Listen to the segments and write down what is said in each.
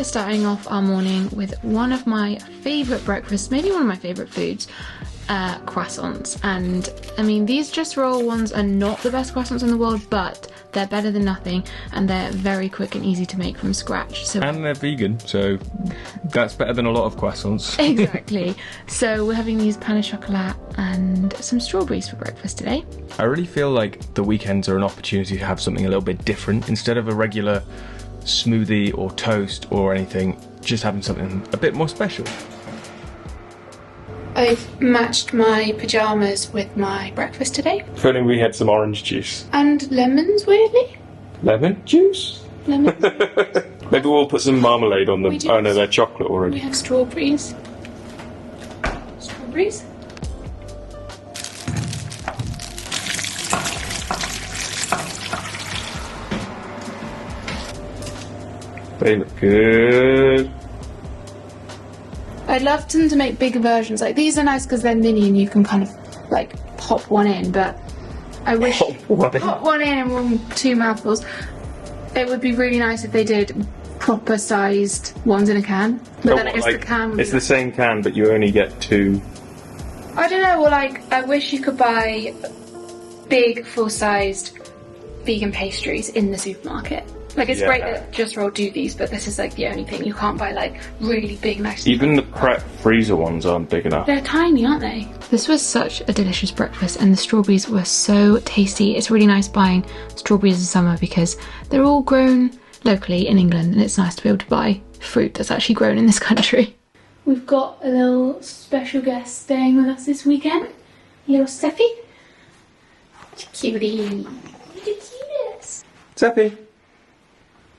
starting off our morning with one of my favourite breakfasts, maybe one of my favourite foods, croissants. And I mean, these Just Roll ones are not the best croissants in the world, but they're better than nothing, and they're very quick and easy to make from scratch. So, and they're vegan, so that's better than a lot of croissants. Exactly. So we're having these pain au chocolat and some strawberries for breakfast today. I really feel like the weekends are an opportunity to have something a little bit different. Instead of a regular smoothie or toast or anything, just having something a bit more special. I've matched my pyjamas with my breakfast today. If only we had some orange juice. And lemons, weirdly. Lemon juice? Lemons. Maybe we'll put some marmalade on them. We do. Oh no, they're chocolate already. We have strawberries. Strawberries? They look good. I'd love them to make bigger versions. Like, these are nice because they're mini and you can kind of like pop one in, but I wish pop one in and 2 mouthfuls. It would be really nice if they did proper sized ones in a can. But then I guess the can would it's the same can, but you only get 2. I don't know, well, like, I wish you could buy big full sized vegan pastries in the supermarket. Like, it's great that Just Roll do these, but this is like the only thing. You can't buy like really big, nice. Even the Pret freezer ones aren't big enough. They're tiny, aren't they? This was such a delicious breakfast, and the strawberries were so tasty. It's really nice buying strawberries in summer because they're all grown locally in England, and it's nice to be able to buy fruit that's actually grown in this country. We've got a little special guest staying with us this weekend. Little Steffi. Cutie. Look at cutest. Steffi.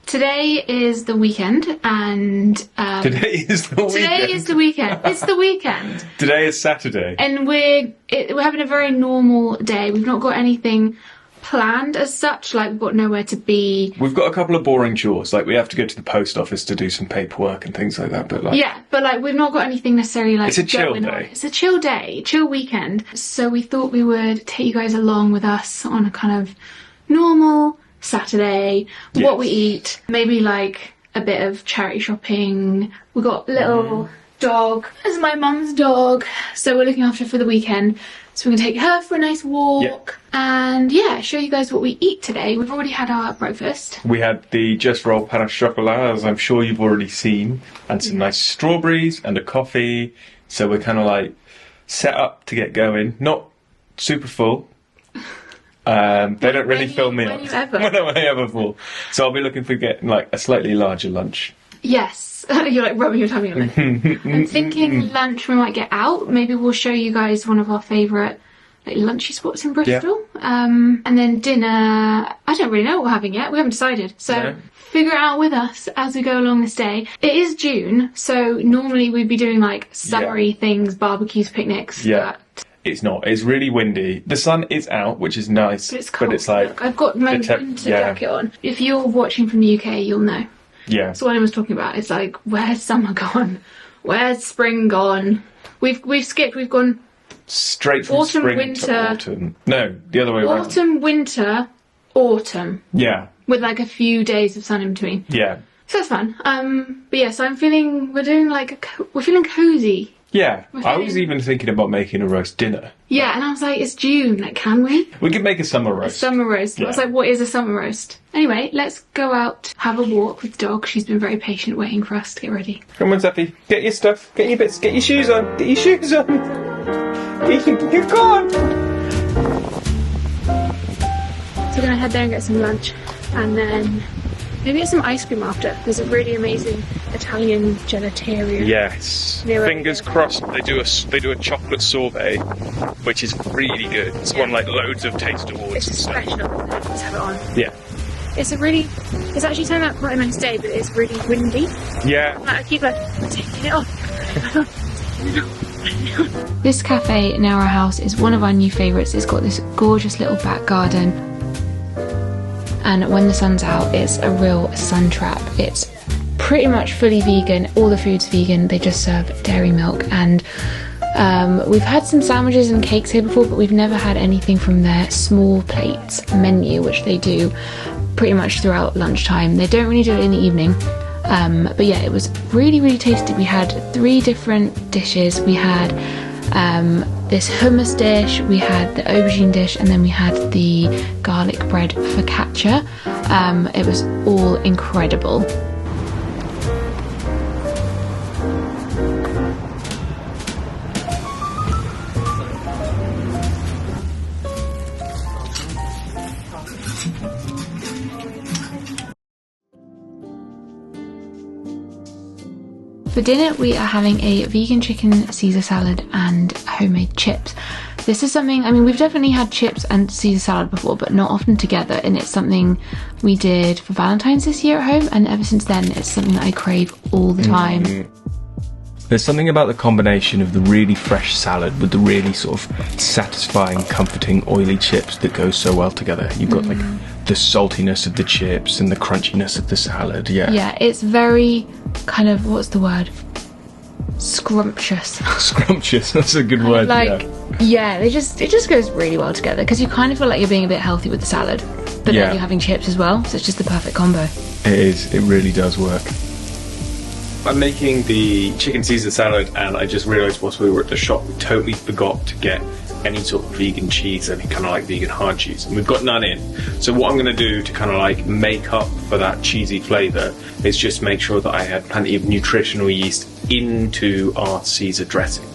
Today is the weekend, and Today is the weekend. Today is the weekend. It's the weekend. Today is Saturday, and we're having a very normal day. We've not got anything planned as such. Like, we've got nowhere to be. We've got a couple of boring chores. Like, we have to go to the post office to do some paperwork and things like that. But like, we've not got anything necessarily like. It's a chill day. On. It's a chill day, chill weekend. So we thought we would take you guys along with us on a kind of normal Saturday, what we eat, maybe like a bit of charity shopping. We've got little dog. This is my mum's dog, so we're looking after her for the weekend. So we're going to take her for a nice walk and show you guys what we eat today. We've already had our breakfast. We had the Just Roll pain au chocolat, as I'm sure you've already seen, and some nice strawberries and a coffee. So we're kind of like set up to get going. Not super full. They don't really fill me up. When am I ever full? So I'll be looking for getting like a slightly larger lunch. Yes. You're like rubbing your tummy on it. I'm thinking lunch we might get out. Maybe we'll show you guys one of our favourite like lunchy spots in Bristol. And then dinner, I don't really know what we're having yet. We haven't decided. So figure it out with us as we go along this day. It is June, so normally we'd be doing like summery things, barbecues, picnics. Yeah. It's not. It's really windy. The sun is out, which is nice. But it's cold. But it's like... Look, I've got my winter jacket on. If you're watching from the UK, you'll know. Yeah. That's what I was talking about. It's like, where's summer gone? Where's spring gone? We've skipped. We've gone... Straight from autumn, spring winter, to autumn. No, the other way around. Autumn, winter, autumn. Yeah. With like a few days of sun in between. Yeah. So that's fun. But yeah, so we're feeling cozy. Yeah, I was even thinking about making a roast dinner. Yeah, and I was like, it's June, like, can we? We could make a summer roast. A summer roast. Yeah. I was like, what is a summer roast? Anyway, let's go out, have a walk with the dog. She's been very patient waiting for us to get ready. Come on, Zeffy. Get your stuff. Get your bits. Get your shoes on. Get your shoes on. You're gone. So we're going to head there and get some lunch. And then maybe get some ice cream after. There's a really amazing Italian gelateria. Yes. Fingers crossed. They do a chocolate sorbet, which is really good. It's won like loads of taste awards. It's special. Let's have it on. Yeah. It's actually turned out quite a nice day, but it's really windy. Yeah. I keep like taking it off. This cafe near our house is one of our new favourites. It's got this gorgeous little back garden. And when the sun's out, it's a real sun trap. It's pretty much fully vegan. All the food's vegan. They just serve dairy milk. And we've had some sandwiches and cakes here before, but we've never had anything from their small plates menu, which they do pretty much throughout lunchtime. They don't really do it in the evening. But yeah, it was really, really tasty. We had 3 different dishes. We had this hummus dish, we had the aubergine dish, and then we had the garlic bread focaccia. It was all incredible. For dinner we are having a vegan chicken Caesar salad and homemade chips. This is something, I mean, we've definitely had chips and Caesar salad before, but not often together, and it's something we did for Valentine's this year at home, and ever since then it's something that I crave all the time. There's something about the combination of the really fresh salad with the really sort of satisfying, comforting, oily chips that goes so well together. You've got like the saltiness of the chips and the crunchiness of the salad, Yeah, it's very kind of, what's the word? Scrumptious. Scrumptious, that's a good word, yeah, it just goes really well together, because you kind of feel like you're being a bit healthy with the salad, but then you're having chips as well, so it's just the perfect combo. It is, it really does work. I'm making the chicken Caesar salad, and I just realised whilst we were at the shop we totally forgot to get any sort of vegan cheese, any kind of like vegan hard cheese, and we've got none in. So what I'm going to do to kind of like make up for that cheesy flavour is just make sure that I had plenty of nutritional yeast into our Caesar dressing.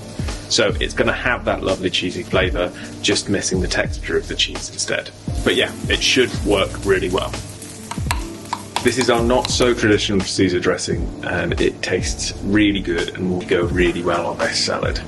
So it's going to have that lovely cheesy flavour, just missing the texture of the cheese instead. But yeah, it should work really well. This is our not so traditional Caesar dressing, and it tastes really good and will go really well on this salad.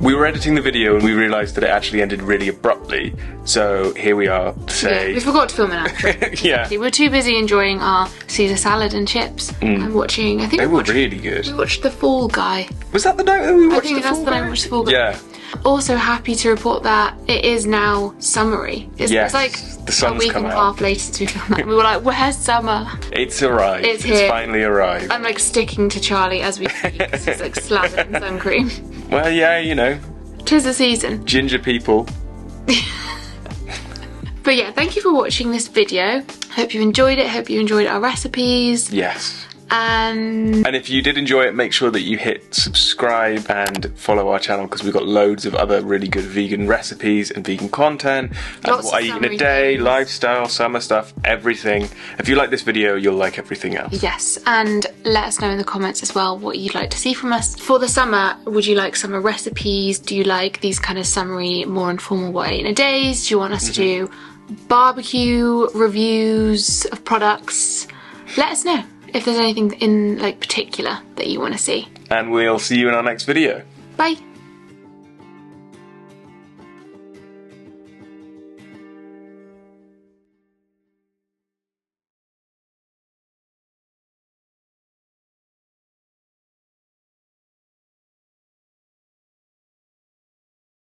We were editing the video and we realised that it actually ended really abruptly, so here we are to say... Yeah, we forgot to film an outro. Yeah. We were too busy enjoying our Caesar salad and chips and watching, I think they were really good. We watched The Fall Guy. Was that the night that we watched I think that's the night we watched The Fall Guy. Yeah. Also happy to report that it is now summery. It's like the sun's a week come and a out. half later since we filmed that. We were like, where's summer? It's arrived. It's here. Finally arrived. I'm like sticking to Charlie as we speak because he's like slathered in sun cream. Well, yeah, you know. 'Tis the season. Ginger people. But yeah, thank you for watching this video. Hope you enjoyed it. Hope you enjoyed our recipes. Yes. And if you did enjoy it, make sure that you hit subscribe and follow our channel, because we've got loads of other really good vegan recipes and vegan content. And Lots what of I eat in a summery day, things. lifestyle, summer stuff, everything. If you like this video, you'll like everything else. yes, and let us know in the comments as well what you'd like to see from us. For the summer, would you like summer recipes? Do you like these kind of summery, more informal what I eat in a days? Do you want us to do barbecue reviews of products? Let us know if there's anything in like particular that you want to see. And we'll see you in our next video. Bye!